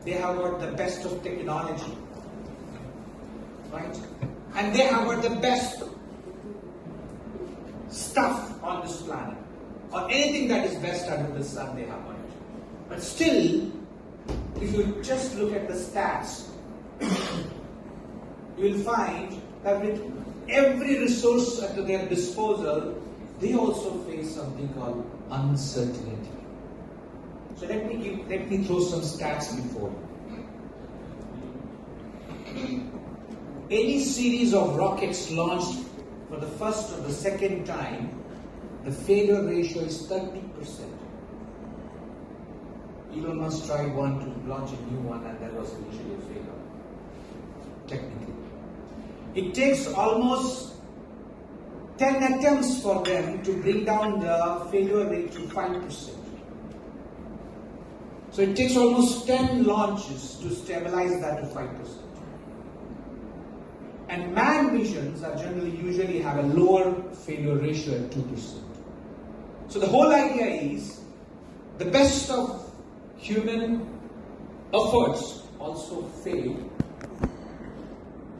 they have got the best of technology, right? And they have got the best stuff on this planet, or anything that is best under the sun they have got it. But still, if you just look at the stats, you will find that with every resource at their disposal, they also face something called uncertainty. So let me throw some stats before. Any series of rockets launched for the first or the second time, the failure ratio is 30%. Elon Musk tried one to launch a new one, and that was initially a failure, technically. It takes almost 10 attempts for them to bring down the failure rate to 5%. So it takes almost 10 launches to stabilize that to 5%. And manned missions are usually have a lower failure ratio at 2%. So the whole idea is the best of human efforts also fail,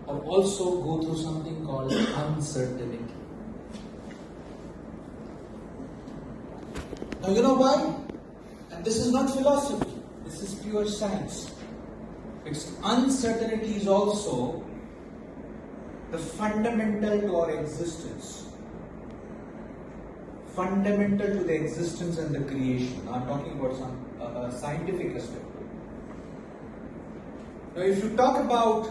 or also go through something called uncertainty. Now you know why? And this is not philosophy, this is pure science. Because uncertainty is also the fundamental to our existence. Fundamental to the existence and the creation. Now I'm talking about some scientific aspect. Now if you talk about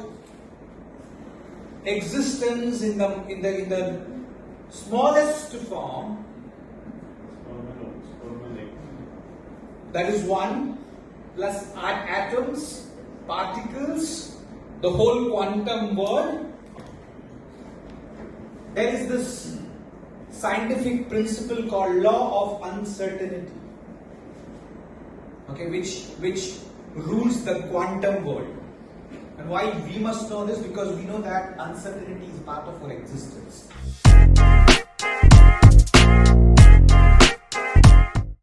existence in the smallest form, that is one, plus atoms, particles, the whole quantum world. There is this scientific principle called law of uncertainty, okay, which rules the quantum world. And why we must know this? Because we know that uncertainty is part of our existence.